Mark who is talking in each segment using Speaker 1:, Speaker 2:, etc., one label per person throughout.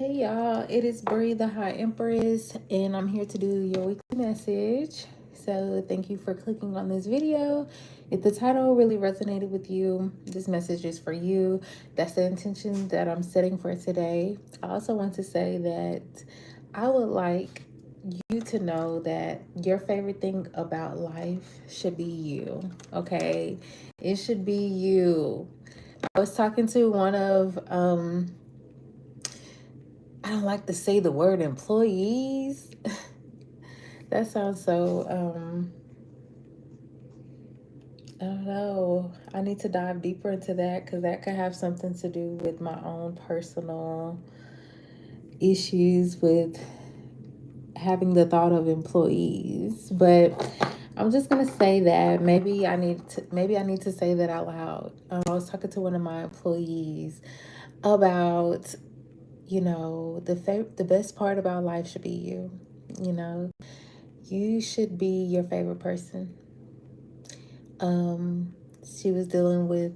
Speaker 1: Hey y'all, it is Brie the High Empress, and I'm here to do your weekly message. So, thank you for clicking on this video. If the title really resonated with you, this message is for you. That's the intention that I'm setting for today. I also want to say that I would like you to know that your favorite thing about life should be you, okay? It should be you. I was talking to one of, I don't like to say the word employees. That sounds so, I don't know. I need to dive deeper into that because that could have something to do with my own personal issues with having the thought of employees. But I'm just gonna say that maybe I need to say that out loud. I was talking to one of my employees about, the best part about life should be you. You know, you should be your favorite person. She was dealing with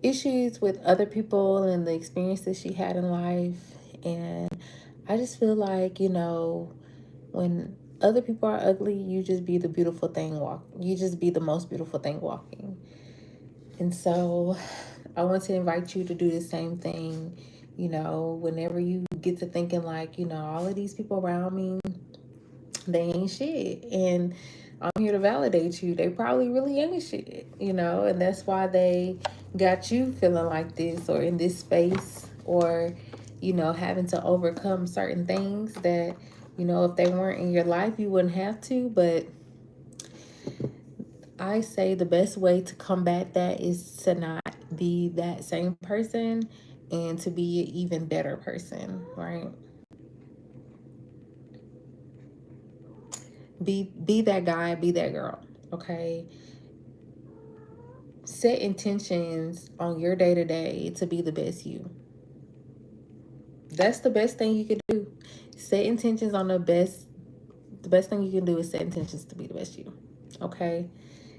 Speaker 1: issues with other people and the experiences she had in life. And I just feel like, when other people are ugly, you just be the beautiful thing you just be the most beautiful thing walking. And so I want to invite you to do the same thing, whenever you get to thinking like, all of these people around me, they ain't shit. And I'm here to validate you. They probably really ain't shit, and that's why they got you feeling like this or in this space or, having to overcome certain things that, if they weren't in your life, you wouldn't have to. But I say the best way to combat that is to not be that same person and to be an even better person, right? Be that guy, be that girl, okay? Set intentions on your day-to-day to be the best you. That's the best thing you could do. Set intentions on the best thing you can do is set intentions to be the best you. Okay?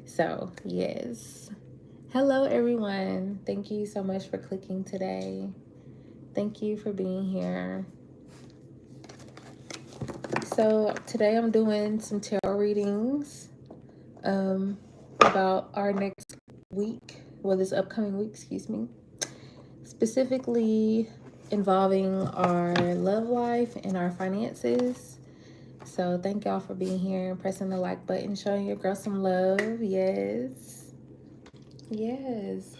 Speaker 1: So, yes. Hello everyone. Thank you so much for clicking today. Thank you for being here. So, today I'm doing some tarot readings about our next week, this upcoming week, excuse me, specifically involving our love life and our finances. So thank y'all for being here and pressing the like button, showing your girl some love. Yes. Yes.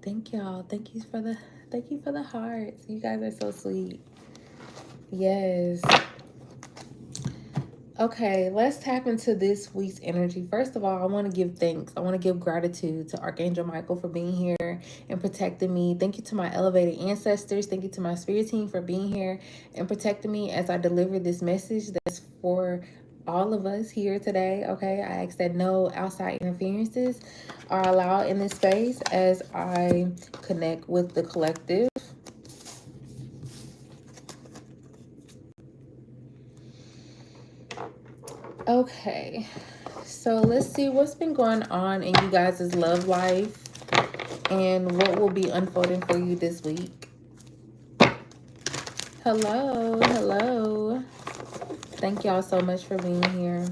Speaker 1: Thank y'all. Thank you for the hearts. You guys are so sweet. Yes. Okay, let's tap into this week's energy. First of all, I want to give thanks. I want to give gratitude to Archangel Michael for being here and protecting me. Thank you to my elevated ancestors. Thank you to my spirit team for being here and protecting me as I deliver this message that's for all of us here today. Okay, I ask that no outside interferences are allowed in this space as I connect with the collective. Okay, so let's see what's been going on in you guys' love life and what will be unfolding for you this week. Hello. Thank y'all so much for being here.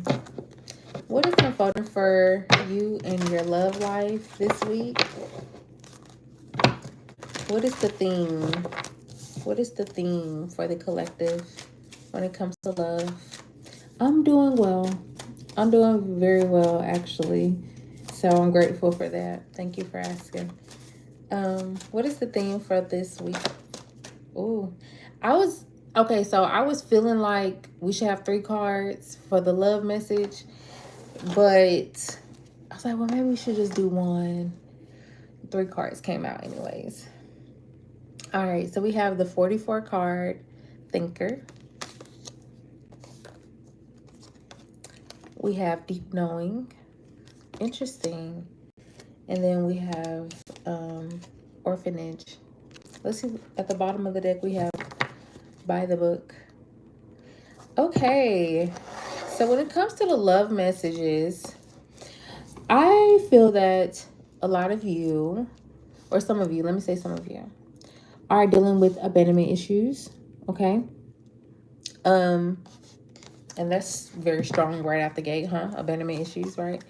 Speaker 1: What is unfolding for you in your love life this week? What is the theme? What is the theme for the collective when it comes to love? I'm doing well. I'm doing very well, actually. So I'm grateful for that. Thank you for asking. What is the theme for this week? Ooh, so I was feeling like we should have 3 cards for the love message, but I was like, well, maybe we should just do 1. 3 cards came out anyways. All right, so we have the 44 card thinker. We have deep knowing. Interesting. And then we have orphanage. Let's see, at the bottom of the deck we have by the book. Okay, so when it comes to the love messages, I feel that a lot of you, or some of you, let me say some of you, are dealing with abandonment issues. Okay. Um, and that's very strong right out the gate, huh? Abandonment issues, right?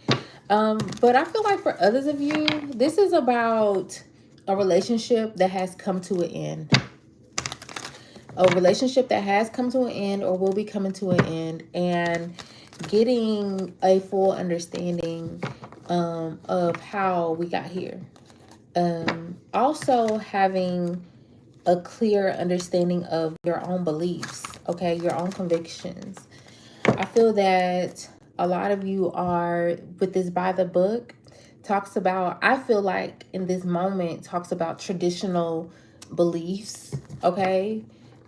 Speaker 1: But I feel like for others of you, this is about a relationship that has come to an end. A relationship that has come to an end or will be coming to an end, and getting a full understanding of how we got here. Also having a clear understanding of your own beliefs, okay, your own convictions. I feel that a lot of you are with this by the book talks about, I feel like in this moment talks about traditional beliefs, okay?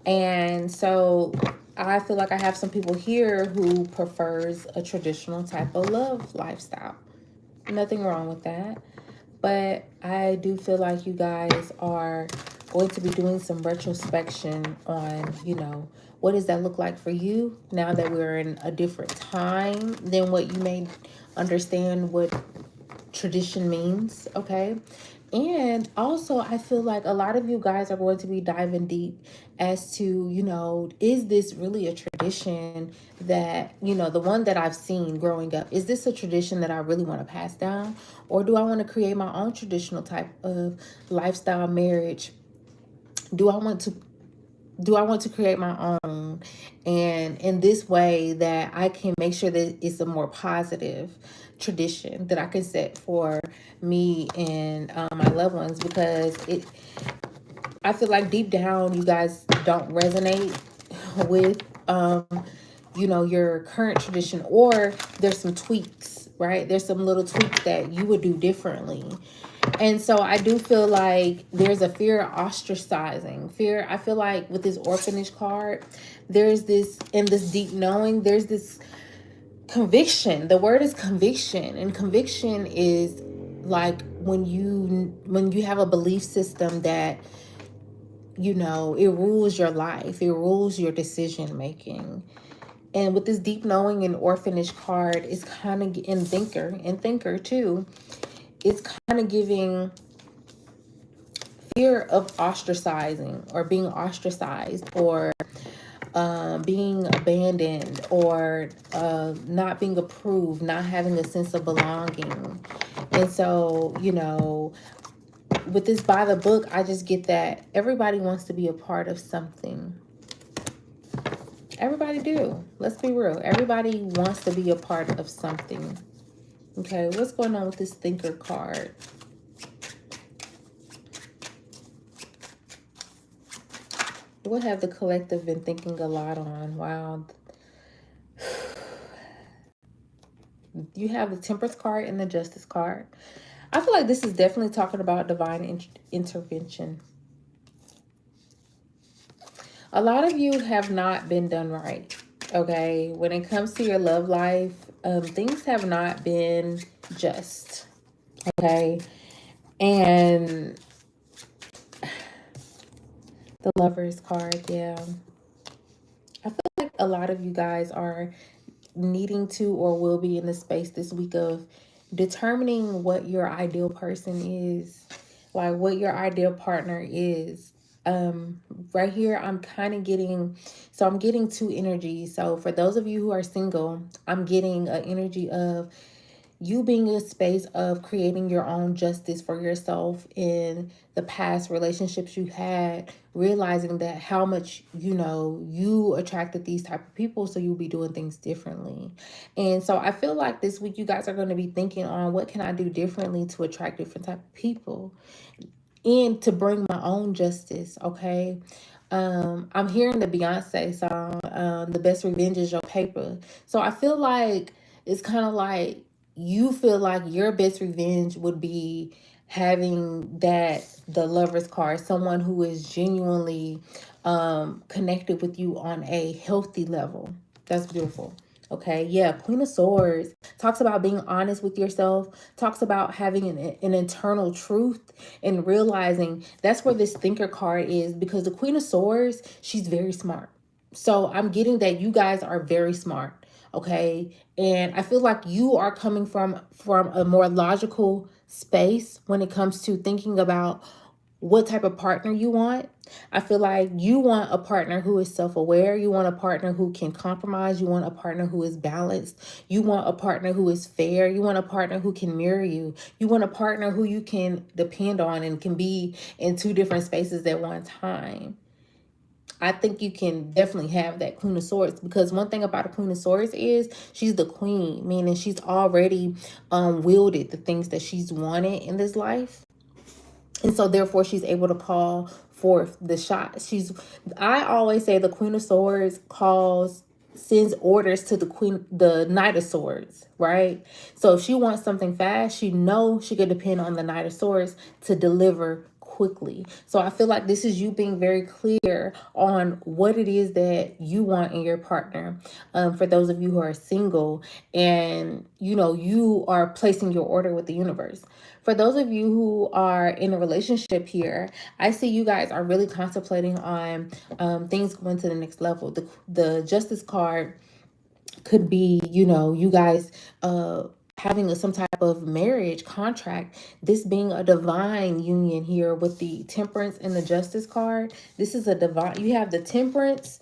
Speaker 1: And so I feel like I have some people here who prefers a traditional type of love lifestyle. Nothing wrong with that. But I do feel like you guys are going to be doing some retrospection on, what does that look like for you now that we're in a different time than what you may understand what tradition means, okay? And also, I feel like a lot of you guys are going to be diving deep as to, is this really a tradition that, the one that I've seen growing up, is this a tradition that I really want to pass down? Or do I want to create my own traditional type of lifestyle marriage? Do I want to create my own, and in this way that I can make sure that it's a more positive tradition that I can set for me and my loved ones? Because I feel like deep down you guys don't resonate with your current tradition, or there's some tweaks, right? There's some little tweaks that you would do differently. And so I do feel like there's a fear of ostracizing. Fear, I feel like with this orphanage card, there's this, in this deep knowing, there's this conviction. The word is conviction. And conviction is like when you have a belief system that, it rules your life. It rules your decision making. And with this deep knowing and orphanage card, it's kind of, and thinker too, it's kind of giving fear of ostracizing or being ostracized, or being abandoned, or not being approved, not having a sense of belonging. And so, with this by the book, I just get that everybody wants to be a part of something. Everybody do. Let's be real. Everybody wants to be a part of something. Okay, what's going on with this thinker card? What have the collective been thinking a lot on? Wow. You have the Temperance card and the Justice card. I feel like this is definitely talking about divine intervention. A lot of you have not been done right, okay? When it comes to your love life, things have not been just, okay? And the Lovers card, yeah. I feel like a lot of you guys are needing to or will be in the space this week of determining what your ideal person is, like what your ideal partner is. Right here I'm kind of getting, so I'm getting two energies. So for those of you who are single, I'm getting an energy of you being in a space of creating your own justice for yourself in the past relationships you had, realizing that how much you attracted these type of people, so you'll be doing things differently. And so I feel like this week you guys are going to be thinking on, what can I do differently to attract different type of people and to bring my own justice, okay? I'm hearing the Beyonce song, The Best Revenge is Your Paper. So I feel like it's kind of like you feel like your best revenge would be having the Lover's card, someone who is genuinely connected with you on a healthy level. That's beautiful. Okay, yeah, Queen of Swords talks about being honest with yourself, talks about having an internal truth, and realizing that's where this thinker card is, because the Queen of Swords, she's very smart. So I'm getting that you guys are very smart. okay? And I feel like you are coming from a more logical space when it comes to thinking about what type of partner you want. I feel like you want a partner who is self-aware. You want a partner who can compromise. You want a partner who is balanced. You want a partner who is fair. You want a partner who can mirror you. You want a partner who you can depend on and can be in two different spaces at one time. I think you can definitely have that Queen of Swords, because one thing about a Queen of Swords is she's the queen, meaning she's already wielded the things that she's wanted in this life. And so therefore she's able to call forth the shot. I always say the Queen of Swords sends orders to the Knight of Swords, right? So if she wants something fast, she knows she could depend on the Knight of Swords to deliver quickly. So I feel like this is you being very clear on what it is that you want in your partner. For those of you who are single, and you are placing your order with the universe. For those of you who are in a relationship here, I see you guys are really contemplating on things going to the next level. The Justice card could be, you guys having some type of marriage contract. This being a divine union here with the Temperance and the Justice card. This is a divine. You have the Temperance,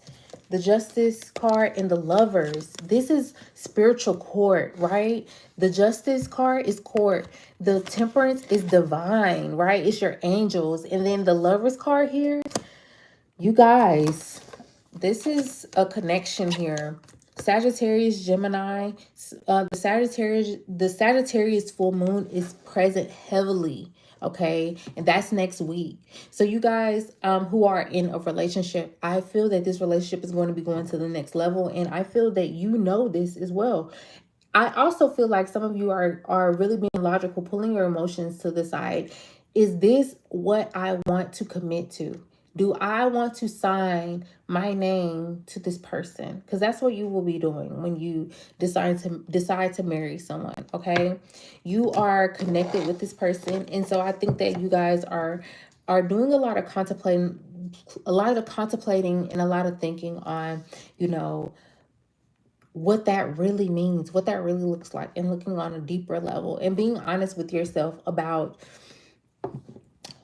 Speaker 1: the Justice card, and the Lovers. This is spiritual court, right? The Justice card is court. The Temperance is divine, right? It's your angels. And then the Lovers card here, you guys, this is a connection here. Sagittarius, Gemini, the Sagittarius full moon is present heavily, okay? And that's next week. So you guys who are in a relationship, I feel that this relationship is going to be going to the next level, and I feel that you know this as well. I also feel like some of you are really being logical, pulling your emotions to the side. Is this what I want to commit to? Do I want to sign my name to this person? Because that's what you will be doing when you decide to marry someone. Okay, you are connected with this person, and so I think that you guys are doing a lot of contemplating, and a lot of thinking on, what that really means, what that really looks like, and looking on a deeper level and being honest with yourself about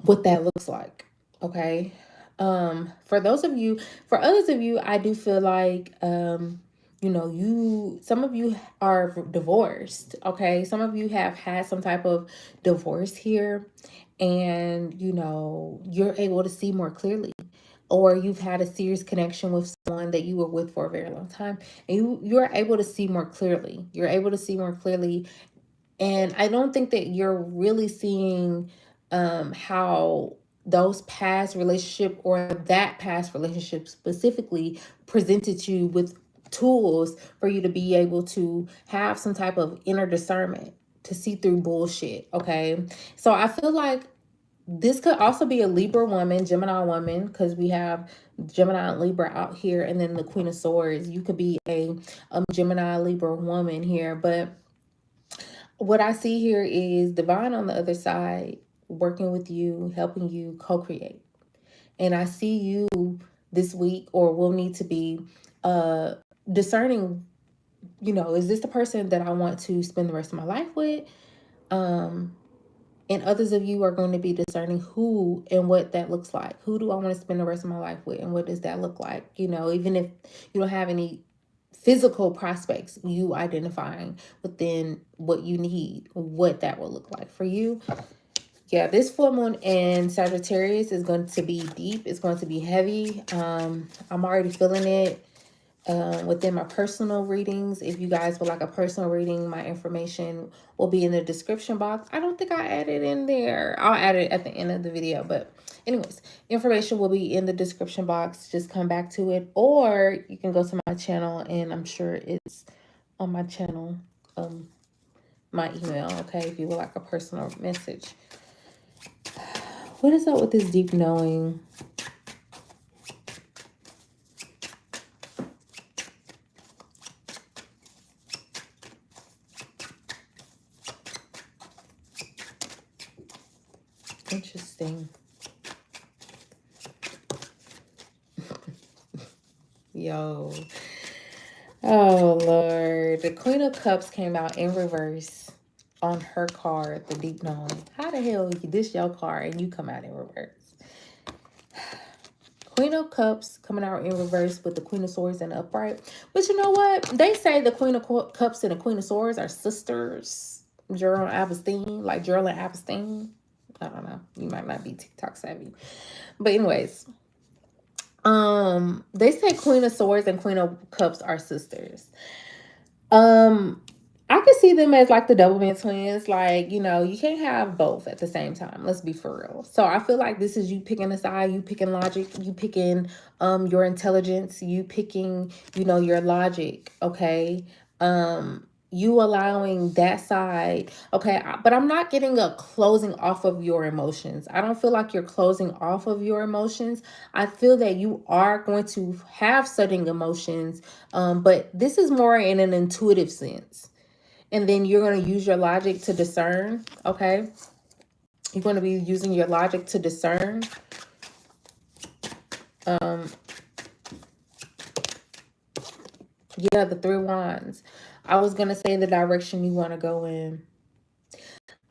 Speaker 1: what that looks like. Okay. For others of you, I do feel like, some of you are divorced. Okay. Some of you have had some type of divorce here, and, you're able to see more clearly, or you've had a serious connection with someone that you were with for a very long time, and you're able to see more clearly. You're able to see more clearly, and I don't think that you're really seeing how those past relationship, or that past relationship specifically, presented you with tools for you to be able to have some type of inner discernment to see through bullshit. Okay. So I feel like this could also be a Libra woman, Gemini woman, because we have Gemini and Libra out here, and then the Queen of Swords. You could be a Gemini Libra woman here, but what I see here is divine on the other side, working with you, helping you co-create. And I see you this week, or will need to be discerning, is this the person that I want to spend the rest of my life with? And others of you are going to be discerning who and what that looks like. Who do I want to spend the rest of my life with? And what does that look like? Even if you don't have any physical prospects, you identifying within what you need, what that will look like for you. Yeah, this full moon in Sagittarius is going to be deep. It's going to be heavy. I'm already feeling it within my personal readings. If you guys would like a personal reading, my information will be in the description box. I don't think I added in there. I'll add it at the end of the video. But anyways, information will be in the description box. Just come back to it. Or you can go to my channel, and I'm sure it's on my channel, my email, okay, if you would like a personal message. What is up with this deep knowing? Interesting. Yo. Oh, Lord. The Queen of Cups came out in reverse on her card, the deep knowing. How the hell this your card and you come out in reverse? Queen of Cups coming out in reverse with the Queen of Swords and the upright. But you know what? They say the Queen of Cups and the Queen of Swords are sisters. Gerald Abstein, like Gerald and Abstein. I don't know. You might not be TikTok savvy. But anyways, they say Queen of Swords and Queen of Cups are sisters. Um, I could see them as like the Doublemint twins. Like, you know, you can't have both at the same time. Let's be for real. So I feel like this is you picking a side, you picking logic, you picking your intelligence, you picking, you know, your logic, okay? You allowing that side, okay, but I'm not getting a closing off of your emotions. I don't feel like you're closing off of your emotions. I feel that you are going to have certain emotions, but this is more in an intuitive sense. And then you're going to use your logic to discern, okay? You're going to be using your logic to discern. Yeah, the Three of Wands. I was going to say the direction you want to go in.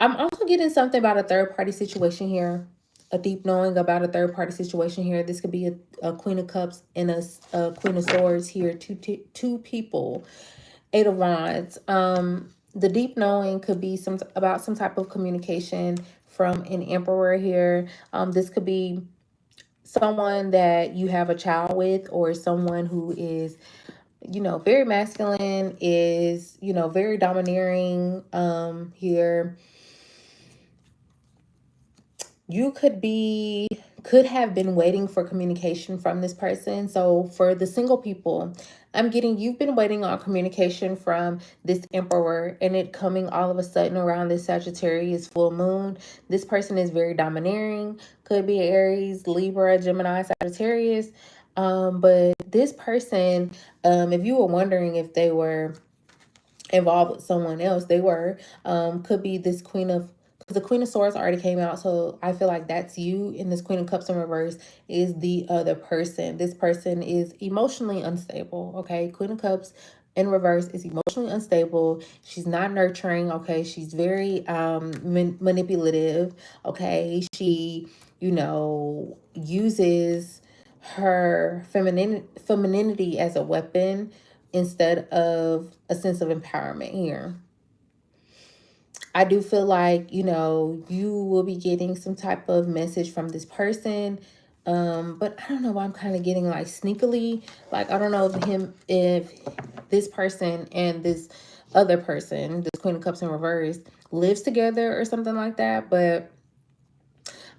Speaker 1: I'm also getting something about a third party situation here. A deep knowing about a third party situation here. This could be a Queen of Cups and a Queen of Swords here. Two people. Eight of Wands. The deep knowing could be about some type of communication from an Emperor here. This could be someone that you have a child with, or someone who is, you know, very masculine, is, you know, very domineering here. You could have been waiting for communication from this person. So for the single people, I'm getting you've been waiting on communication from this Emperor, and it coming all of a sudden around this Sagittarius full moon. This person is very domineering, could be Aries, Libra, Gemini, Sagittarius. But this person, if you were wondering if they were involved with someone else, they were, could be this Queen of, because the Queen of Swords already came out, so I feel like that's you, and this Queen of Cups in reverse is the other person. This person is emotionally unstable, okay? Queen of Cups in reverse is emotionally unstable. She's not nurturing, okay? She's very manipulative, okay? She, you know, uses her femininity as a weapon instead of a sense of empowerment here. I do feel like, you know, you will be getting some type of message from this person. But I don't know why I'm kind of getting like sneakily. Like, I don't know if this person and this other person, this Queen of Cups in reverse, lives together or something like that. But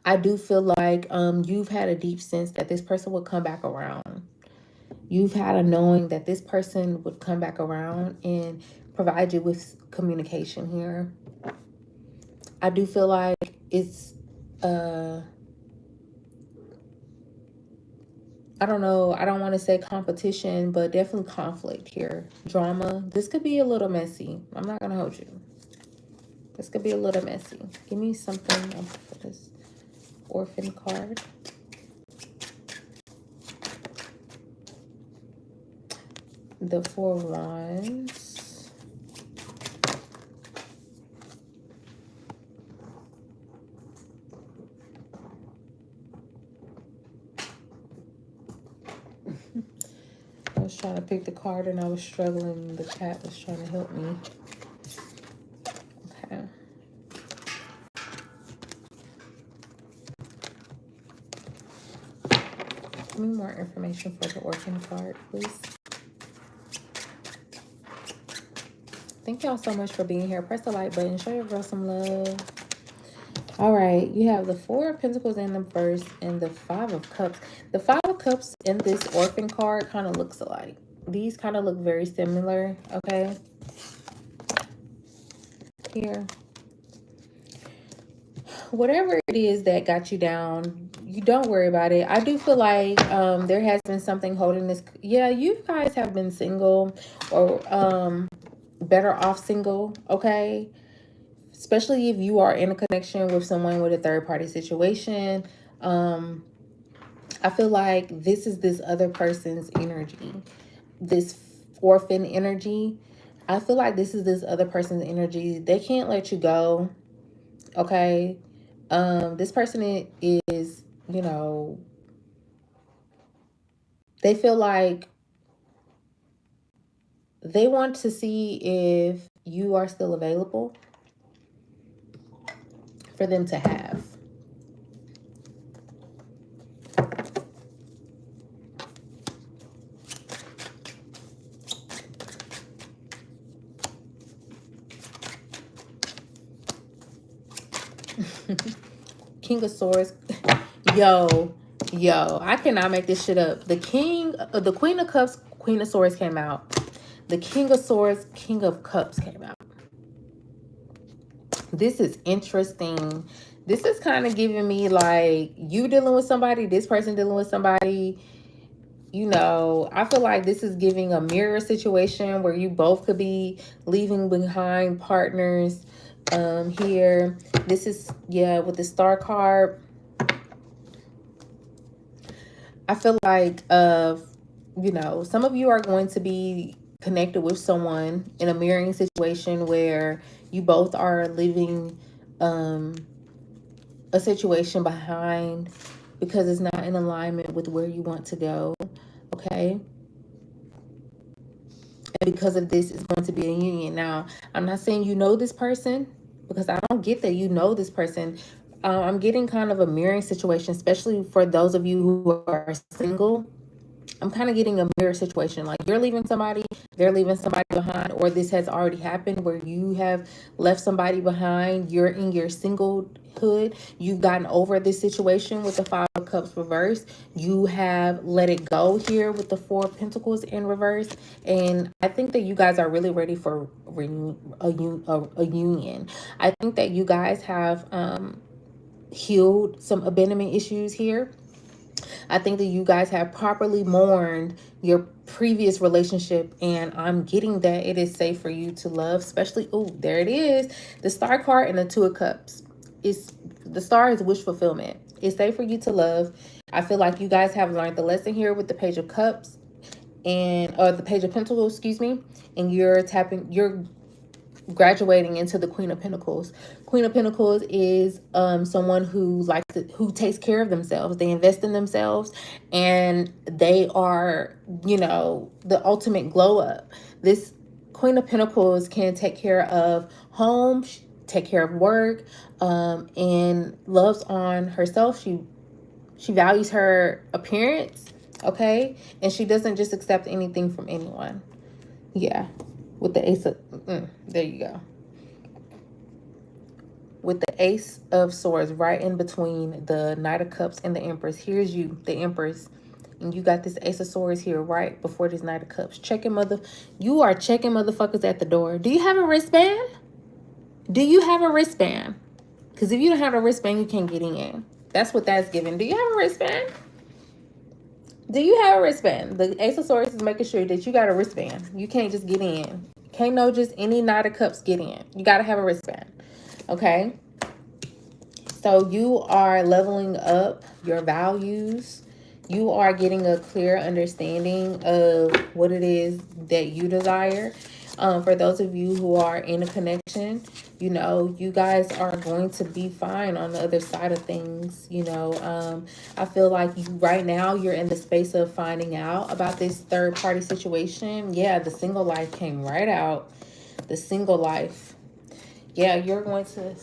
Speaker 1: I do feel like you've had a deep sense that this person will come back around. You've had a knowing that this person would come back around and provide you with communication here. I do feel like it's, I don't know, I don't want to say competition, but definitely conflict here. Drama. This could be a little messy. I'm not going to hold you. This could be a little messy. Give me something for this orphan card. The Four of Wands. I was trying to pick the card and I was struggling. The cat was trying to help me. Okay. Give me more information for the orphan card, please. Thank y'all so much for being here. Press the like button. Show your girl some love. All right. You have the Four of Pentacles in the first and the Five of Cups. The Five of Cups in this orphan card kind of looks alike. These kind of look very similar. Okay. Here. Whatever it is that got you down, you don't worry about it. I do feel like there has been something holding this. Yeah, you guys have been single or better off single, okay? Especially if you are in a connection with someone with a third party situation. I feel like this is this other person's energy. This orphan energy. I feel like this is this other person's energy. They can't let you go. Okay. This person is, you know, they feel like they want to see if you are still available for them to have. King of Swords. Yo, I cannot make this shit up. The Queen of Cups, Queen of Swords came out. The King of Swords, King of Cups came out. This is interesting. This is kind of giving me like you dealing with somebody, this person dealing with somebody. You know, I feel like this is giving a mirror situation where you both could be leaving behind partners here. This is, yeah, with the Star card. I feel like, you know, some of you are going to be connected with someone in a mirroring situation where you both are leaving a situation behind because it's not in alignment with where you want to go. Okay. And because of this, it's going to be a union. Now, I'm not saying you know this person, because I don't get that you know this person. I'm getting kind of a mirroring situation, especially for those of you who are single. I'm kind of getting a mirror situation. Like you're leaving somebody, they're leaving somebody behind, or this has already happened where you have left somebody behind. You're in your singlehood. You've gotten over this situation with the Five of Cups reverse. You have let it go here with the Four of Pentacles in reverse. And I think that you guys are really ready for a union. I think that you guys have healed some abandonment issues here. I think that you guys have properly mourned your previous relationship, and I'm getting that it is safe for you to love, especially, oh, there it is. The Star card and the Two of Cups. The Star is wish fulfillment. It's safe for you to love. I feel like you guys have learned the lesson here with the Page of Cups or the Page of Pentacles, excuse me, and you're graduating into the Queen of Pentacles. Queen of Pentacles is someone who who takes care of themselves. They invest in themselves, and they are, you know, the ultimate glow up. This Queen of Pentacles can take care of home, take care of work, and loves on herself. She values her appearance, okay, and she doesn't just accept anything from anyone. Yeah. With the Ace of, there you go. With the Ace of Swords right in between the Knight of Cups and the Empress. Here's you, the Empress. And you got this Ace of Swords here right before this Knight of Cups. You are checking motherfuckers at the door. Do you have a wristband? Do you have a wristband? Because if you don't have a wristband, you can't get in. That's what that's giving. Do you have a wristband? Do you have a wristband? The Ace of Swords is making sure that you got a wristband. You can't just get in. Can't no just any Knight of Cups get in. You got to have a wristband. Okay? So you are leveling up your values. You are getting a clear understanding of what it is that you desire. For those of you who are in a connection, you know, you guys are going to be fine on the other side of things. You know, I feel like right now you're in the space of finding out about this third party situation. Yeah, the single life came right out. The single life. Yeah, you're going to,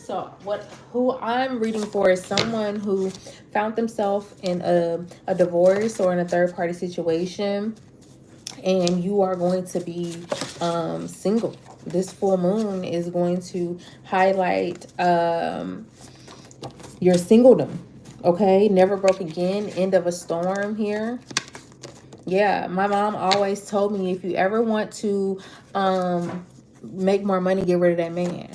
Speaker 1: who I'm reading for is someone who found themselves in a divorce or in a third party situation, and you are going to be single. This full moon is going to highlight your singledom. Okay, never broke again, end of a storm here. Yeah, my mom always told me, if you ever want to make more money, get rid of that man.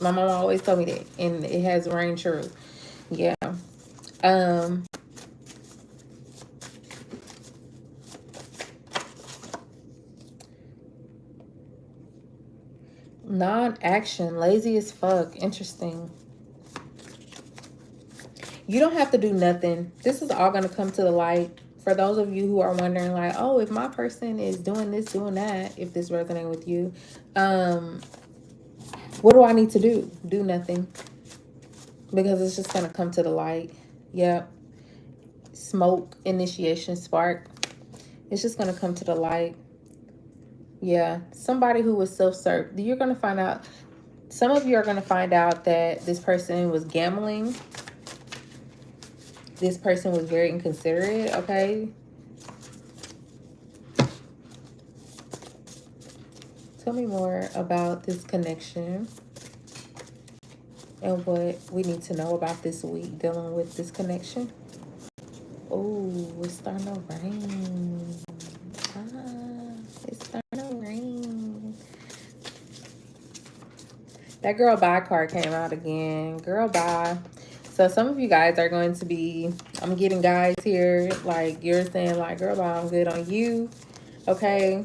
Speaker 1: My mom always told me that, and it has rang true. Yeah. Non-action, lazy as fuck. Interesting. You don't have to do nothing. This is all going to come to the light. for those of you who are wondering, like, oh, if my person is doing this, doing that, if this resonates with you, what do I need to do? Do nothing. Because it's just going to come to the light. Yep. Smoke, initiation, spark. It's just going to come to the light. Yeah. Somebody who was self-served. You're going to find out. Some of you are going to find out that this person was gambling. This person was very inconsiderate, okay? Tell me more about this connection and what we need to know about this week dealing with this connection. Oh, it's starting to rain. It's starting to rain. That girl bye card came out again. Girl bye. So some of you guys are going to be, I'm getting guys here, like you're saying like, girl bye, I'm good on you. Okay.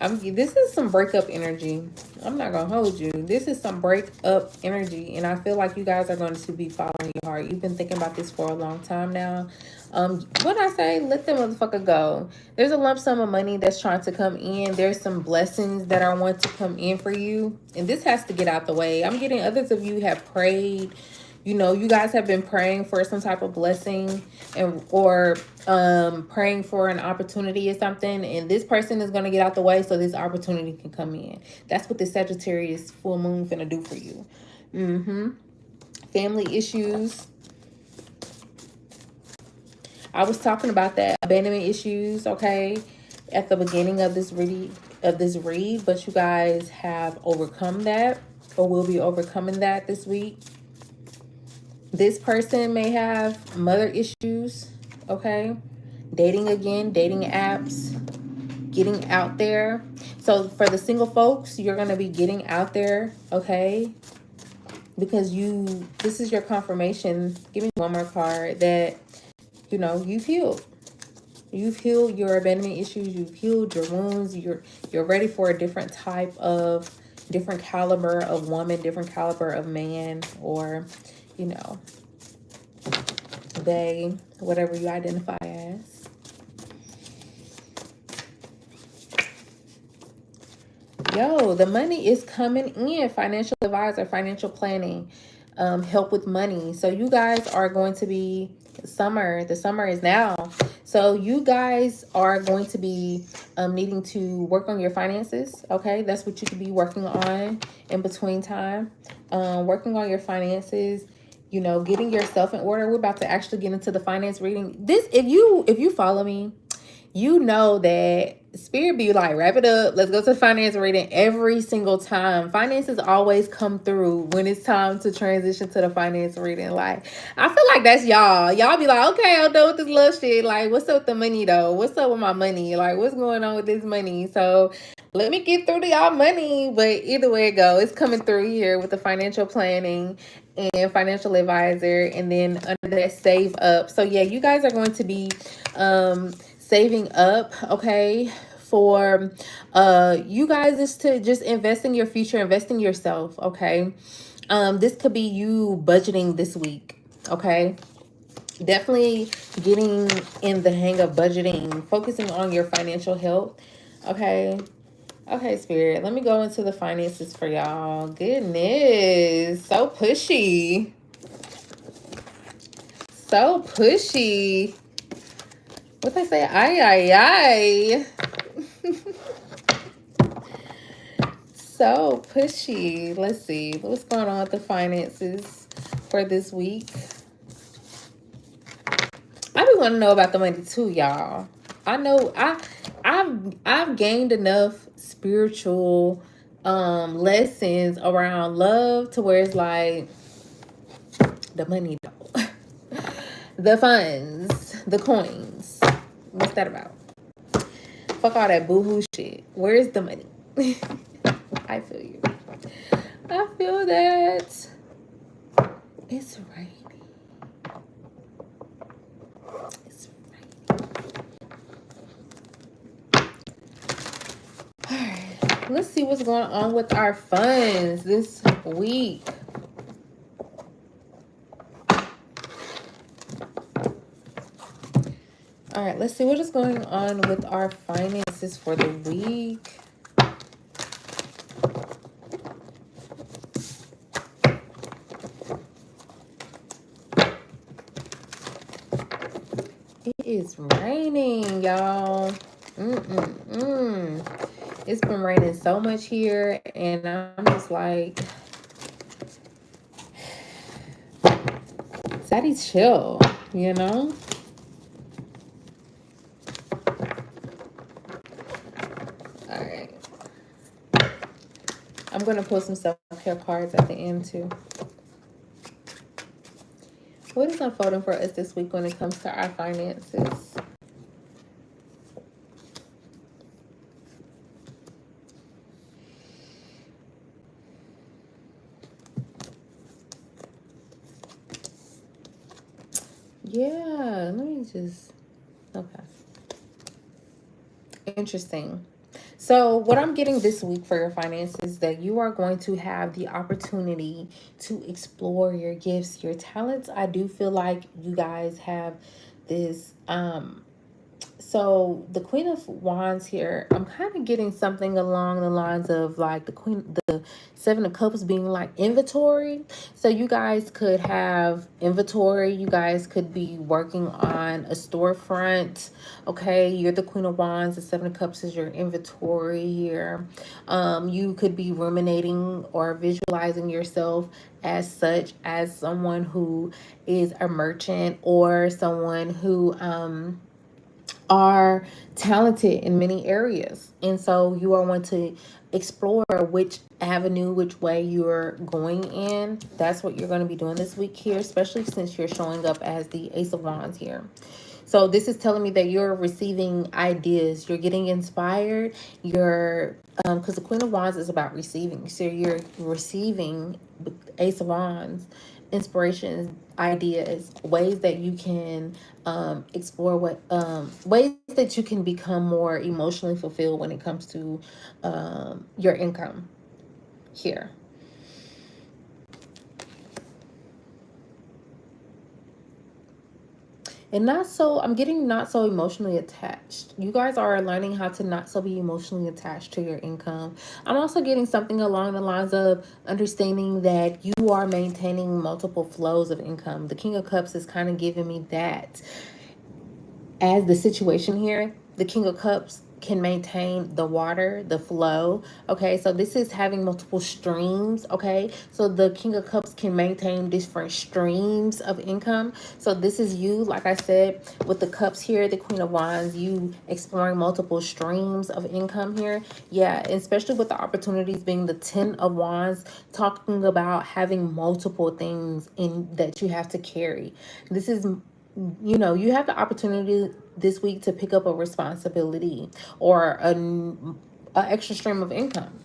Speaker 1: This is some breakup energy. I'm not gonna hold you. This is some breakup energy, and I feel like you guys are going to be following your heart. You've been thinking about this for a long time now. What I say, let the motherfucker go. There's a lump sum of money that's trying to come in. There's some blessings that are want to come in for you, and this has to get out the way. I'm getting others of you have prayed. You know, you guys have been praying for some type of blessing or praying for an opportunity or something. And this person is going to get out the way so this opportunity can come in. That's what the Sagittarius full moon finna do for you. Family issues. I was talking about that. Abandonment issues, okay, at the beginning of this read. But you guys have overcome that or will be overcoming that this week. This person may have mother issues, okay? Dating again, dating apps, getting out there. So for the single folks, you're going to be getting out there, okay? Because this is your confirmation. Give me one more card that, you know, you've healed. You've healed your abandonment issues. You've healed your wounds. You're ready for a different caliber of woman, different caliber of man, or, you know, they, whatever you identify as. Yo, the money is coming in. Financial advisor, financial planning, help with money. So you guys are going to be summer. The summer is now. So you guys are going to be needing to work on your finances. Okay, that's what you could be working on in between time. Working on your finances. You know, getting yourself in order. We're about to actually get into the finance reading. This, if you follow me, you know that Spirit be like, wrap it up. Let's go to the finance reading every single time. Finances always come through when it's time to transition to the finance reading. Like, I feel like that's y'all. Y'all be like, okay, I'm done with this little shit. Like, what's up with the money though? What's up with my money? Like, what's going on with this money? So let me get through to y'all money. But either way it go, it's coming through here with the financial planning and financial advisor, and then under that, save up. So yeah, you guys are going to be saving up, okay, for you guys is to just invest in your future, invest in yourself, okay. This could be you budgeting this week, okay. Definitely getting in the hang of budgeting, focusing on your financial health, okay. Okay, Spirit, let me go into the finances for y'all. Goodness, so pushy. So pushy. What they say? Ay, ay, ay. So pushy. Let's see. What's going on with the finances for this week? I be want to know about the money too, y'all. I know I've gained enough spiritual lessons around love to where it's like the money though. The funds, the coins. What's that about? Fuck all that boohoo shit. Where's the money? I feel you. I feel that. It's raining. It's raining. All right. Let's see what's going on with our funds this week. All right, let's see what is going on with our finances for the week. It is raining, y'all. It's been raining so much here, and I'm just like, Sadie, chill, you know? All right. I'm going to pull some self-care cards at the end, too. What is unfolding for us this week when it comes to our finances? Yeah, let me just... Okay. Interesting. So what I'm getting this week for your finances is that you are going to have the opportunity to explore your gifts, your talents. I do feel like you guys have this so the Queen of Wands here, I'm kind of getting something along the lines of like the Seven of Cups being like inventory. So you guys could have inventory. You guys could be working on a storefront. Okay, you're the Queen of Wands. The Seven of Cups is your inventory here. You could be ruminating or visualizing yourself as such, as someone who is a merchant or someone who are talented in many areas. And so you are want to explore which avenue, which way you're going in. That's what you're going to be doing this week here, especially since you're showing up as the Ace of Wands here. So this is telling me that you're receiving ideas, you're getting inspired, you're because the Queen of Wands is about receiving. So you're receiving Ace of Wands, inspirations, ideas, ways that you can explore what ways that you can become more emotionally fulfilled when it comes to your income here. And I'm getting not so emotionally attached. You guys are learning how to not so be emotionally attached to your income. I'm also getting something along the lines of understanding that you are maintaining multiple flows of income. The King of Cups is kind of giving me that as the situation here. The King of Cups can maintain the water, the flow. Okay, so this is having multiple streams. Okay, so the King of Cups can maintain different streams of income. So this is you, like I said, with the cups here, the Queen of Wands, you exploring multiple streams of income here. Yeah, especially with the opportunities being the Ten of Wands, talking about having multiple things in that you have to carry. This is, you know, you have the opportunity this week to pick up a responsibility or a extra stream of income,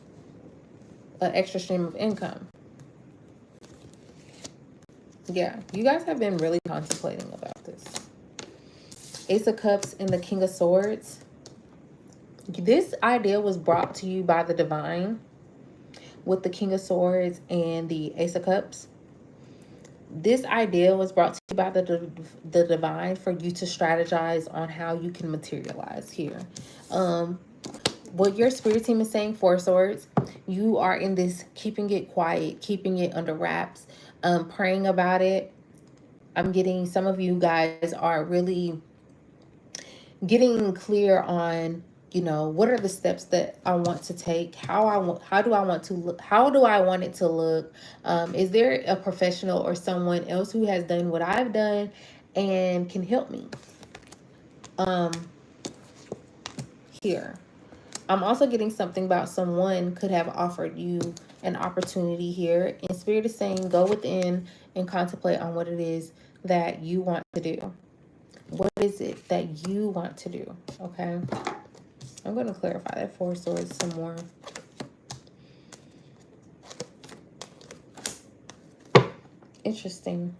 Speaker 1: an extra stream of income. Yeah, you guys have been really contemplating about this. Ace of Cups and the King of Swords. This idea was brought to you by the divine with the King of Swords and the Ace of Cups. This idea was brought to you by the divine for you to strategize on how you can materialize here. What your spirit team is saying, Four Swords, you are in this keeping it quiet, keeping it under wraps, praying about it. I'm getting some of you guys are really getting clear on, you know, what are the steps that I want to take, how do I want to look, how do I want it to look. Is there a professional or someone else who has done what I've done and can help me here. I'm also getting something about someone could have offered you an opportunity here, and spirit is saying go within and contemplate on what it is that you want to do. What is it that you want to do? Okay, I'm going to clarify that Four Swords some more. Interesting.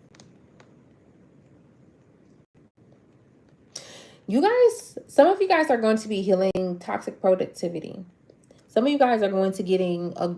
Speaker 1: You guys, some of you guys are going to be healing toxic productivity. Some of you guys are going to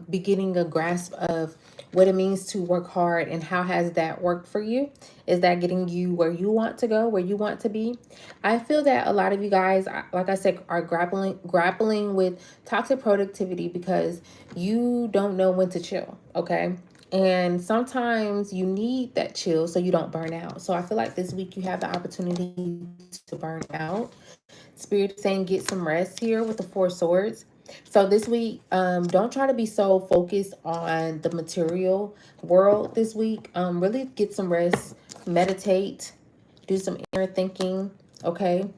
Speaker 1: be getting a grasp of what it means to work hard, and how has that worked for you? Is that getting you where you want to go, where you want to be? I feel that a lot of you guys, like I said, are grappling with toxic productivity because you don't know when to chill, okay? And sometimes you need that chill so you don't burn out. So I feel like this week you have the opportunity to burn out. Spirit is saying get some rest here with the Four Swords. So this week, don't try to be so focused on the material world this week. Really get some rest, meditate, do some inner thinking, okay?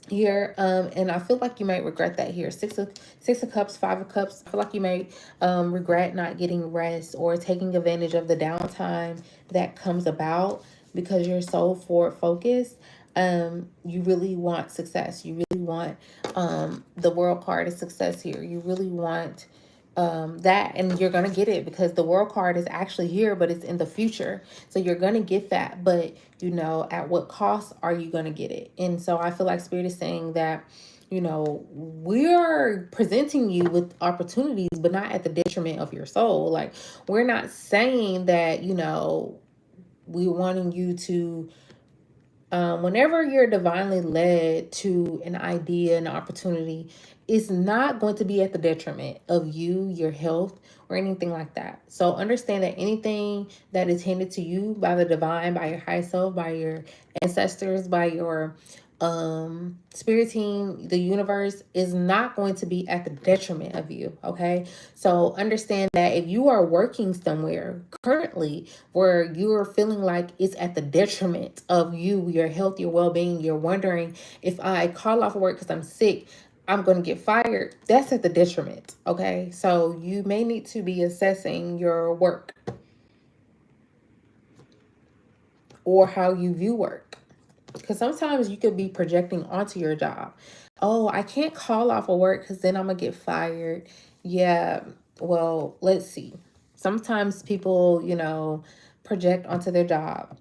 Speaker 1: Here, and I feel like you might regret that here. Six of Cups, Five of Cups. I feel like you may regret not getting rest or taking advantage of the downtime that comes about because you're so forward focused. You really want success. You really want the world card of success here. You really want that, and you're gonna get it because the world card is actually here, but it's in the future. So you're gonna get that, but you know, at what cost are you gonna get it? And so I feel like Spirit is saying that, you know, we're presenting you with opportunities, but not at the detriment of your soul. Like, we're not saying that, you know, we're wanting you to whenever you're divinely led to an idea, an opportunity, it's not going to be at the detriment of you, your health, or anything like that. So understand that anything that is handed to you by the divine, by your high self, by your ancestors, by your spirit team, the universe, is not going to be at the detriment of you. Okay, so understand that if you are working somewhere currently where you're feeling like it's at the detriment of you, your health, your well-being, you're wondering, if I call off work because I'm sick, I'm going to get fired, that's at the detriment. Okay, so you may need to be assessing your work or how you view work. Because sometimes you could be projecting onto your job. Oh, I can't call off of work because then I'm going to get fired. Yeah, well, let's see. Sometimes people, you know, project onto their job.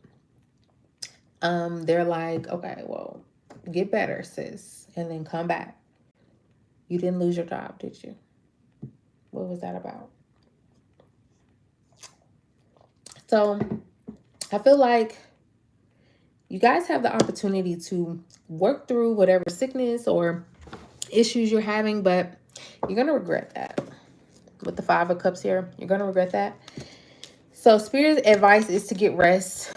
Speaker 1: They're like, okay, well, get better, sis, and then come back. You didn't lose your job, did you? What was that about? So I feel like you guys have the opportunity to work through whatever sickness or issues you're having, but you're going to regret that. With the Five of Cups here, you're going to regret that. So Spirit's advice is to get rest,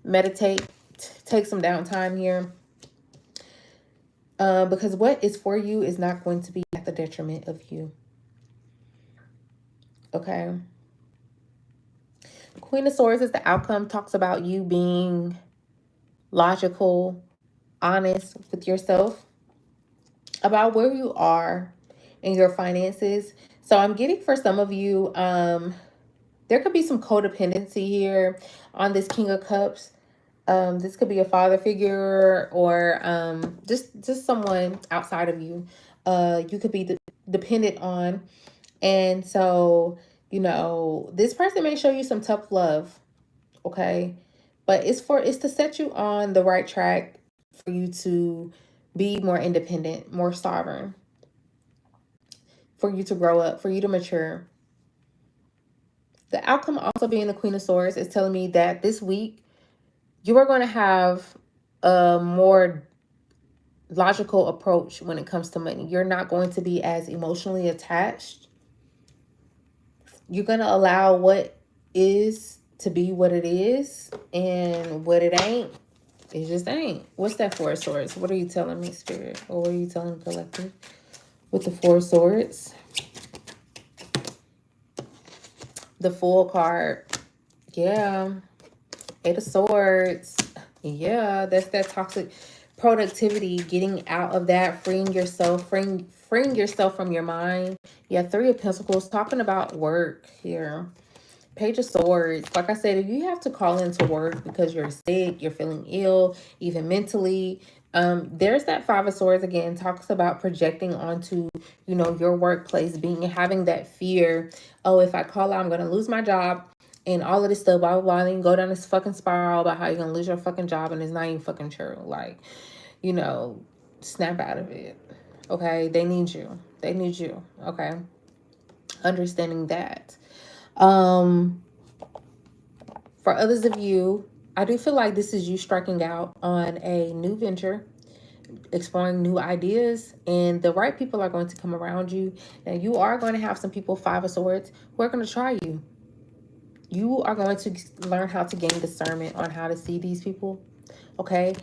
Speaker 1: meditate, take some downtime here. Because what is for you is not going to be at the detriment of you. Okay. Queen of Swords is the outcome, talks about you being logical, honest with yourself about where you are in your finances. So I'm getting, for some of you, there could be some codependency here on this King of Cups. This could be a father figure or just someone outside of you. You could be dependent on. And so, you know, this person may show you some tough love, okay? But it's to set you on the right track for you to be more independent, more sovereign, for you to grow up, for you to mature. The outcome also being the Queen of Swords is telling me that this week you are going to have a more logical approach when it comes to money. You're not going to be as emotionally attached. You're going to allow what is to be what it is, and what it ain't, it just ain't. What's that Four of Swords? What are you telling me, Spirit? Or what are you telling the collective with the Four of Swords? The Fool card. Yeah. Eight of Swords. Yeah, that's that toxic productivity, getting out of that, freeing yourself, freeing yourself from your mind. Yeah, Three of Pentacles, talking about work here. Page of Swords. Like I said, if you have to call into work because you're sick, you're feeling ill, even mentally, there's that Five of Swords again, talks about projecting onto, you know, your workplace, having that fear. Oh, if I call out, I'm going to lose my job and all of this stuff, blah, blah, blah. And then you go down this fucking spiral about how you're going to lose your fucking job and it's not even fucking true. Like, you know, snap out of it. Okay, they need you. They need you. Okay, understanding that. Um, for others of you, I do feel like this is you striking out on a new venture, exploring new ideas, and the right people are going to come around you. Now, you are going to have some people, Five of Swords, who are going to try you. You are going to learn how to gain discernment on how to see these people. Okay,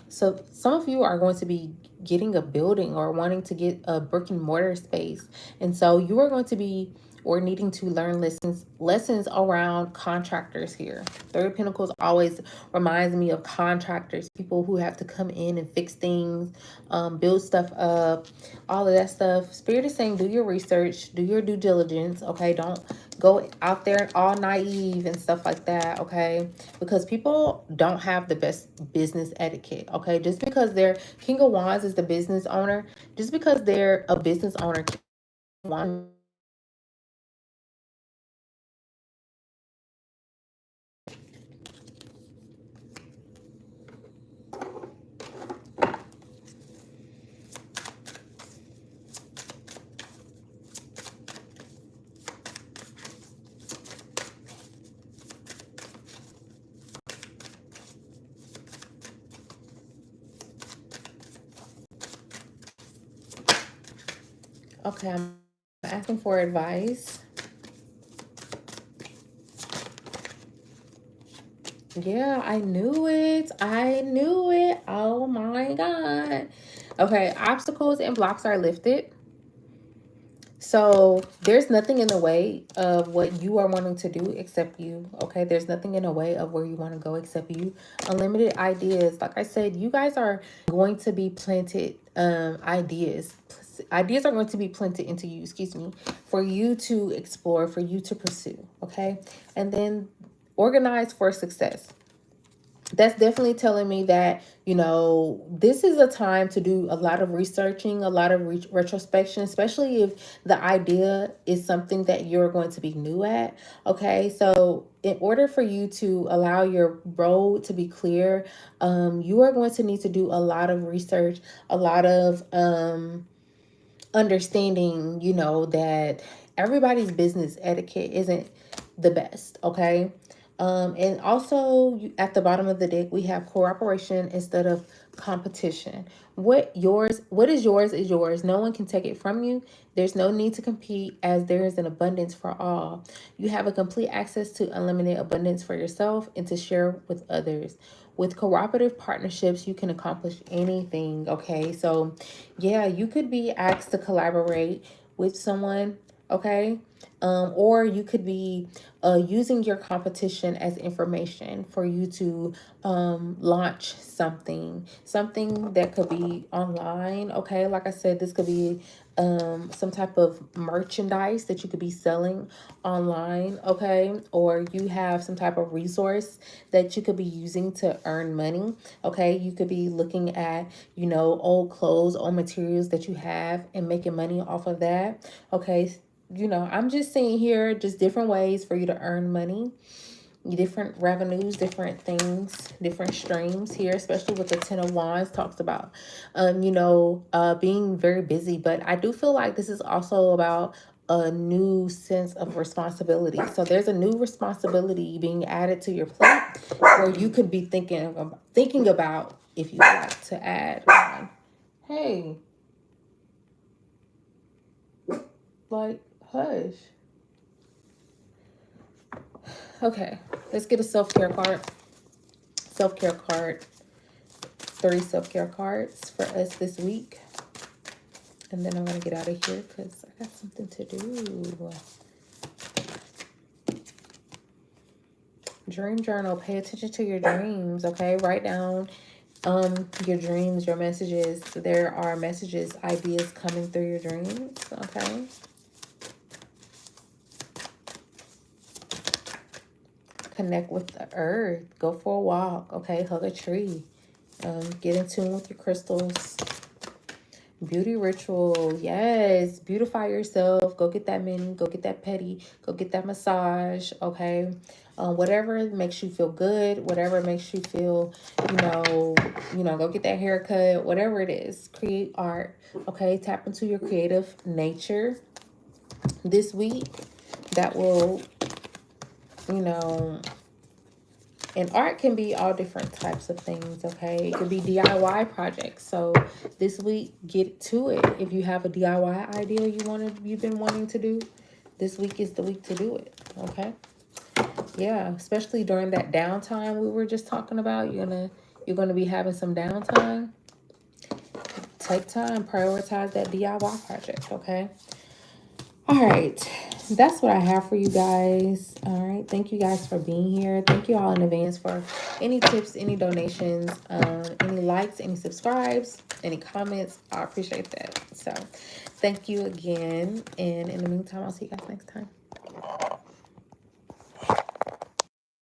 Speaker 1: so some of you are going to be getting a building or wanting to get a brick and mortar space, and so you are going to be or needing to learn lessons around contractors here. Third of Pentacles always reminds me of contractors, people who have to come in and fix things, build stuff up, all of that stuff. Spirit is saying do your research, do your due diligence. Okay, don't go out there all naive and stuff like that. Okay, because people don't have the best business etiquette. Okay, just because they're King of Wands is the business owner, just because they're a business owner, one. Okay, I'm asking for advice. Yeah, I knew it. I knew it. Oh my God. Okay, obstacles and blocks are lifted. So there's nothing in the way of what you are wanting to do except you. Okay, there's nothing in the way of where you want to go except you. Unlimited ideas. Like I said, you guys are going to be planted ideas. Ideas are going to be planted into you, excuse me, for you to explore, for you to pursue. Okay, and then organize for success. That's definitely telling me that, you know, this is a time to do a lot of researching, a lot of retrospection, especially if the idea is something that you're going to be new at. Okay, so in order for you to allow your road to be clear, you are going to need to do a lot of research, a lot of understanding, you know, that everybody's business etiquette isn't the best. Okay, and also at the bottom of the deck we have cooperation instead of competition. What is yours is yours. No one can take it from you. There's no need to compete, as there is an abundance for all. You have a complete access to unlimited abundance for yourself and to share with others. With cooperative partnerships, you can accomplish anything. Okay, so yeah, you could be asked to collaborate with someone. Okay, or you could be using your competition as information for you to launch something that could be online. Okay, like I said, this could be some type of merchandise that you could be selling online. Okay, or you have some type of resource that you could be using to earn money. Okay, you could be looking at, you know, old clothes, old materials that you have and making money off of that. Okay, you know, I'm just seeing here just different ways for you to earn money, different revenues, different things, different streams here, especially with the Ten of Wands talks about, you know, being very busy. But I do feel like this is also about a new sense of responsibility. So there's a new responsibility being added to your plate where you could be thinking about if you like to add on. Hey, like, hush. Okay, let's get a self-care card. Self-care card. 3 self-care cards for us this week. And then I'm going to get out of here because I got something to do. Dream journal. Pay attention to your dreams, okay? Write down your dreams, your messages. There are messages, ideas coming through your dreams, okay? Connect with the earth. Go for a walk, okay? Hug a tree. Get in tune with your crystals. Beauty ritual. Yes. Beautify yourself. Go get that mini. Go get that petty. Go get that massage. Okay. whatever makes you feel good, whatever makes you feel, go get that haircut, whatever it is, create art. Okay, tap into your creative nature this week. That will, you know, and art can be all different types of things, okay? It could be DIY projects. So this week, get to it. If you have a DIY idea you've been wanting to do, this week is the week to do it, okay? Yeah, especially during that downtime we were just talking about. You're gonna be having some downtime. Take time, prioritize that DIY project, okay? All right, that's what I have for you guys. All right, thank you guys for being here. Thank you all in advance for any tips, any donations, any likes, any subscribes, any comments. I appreciate that. So thank you again. And in the meantime, I'll see you guys next time.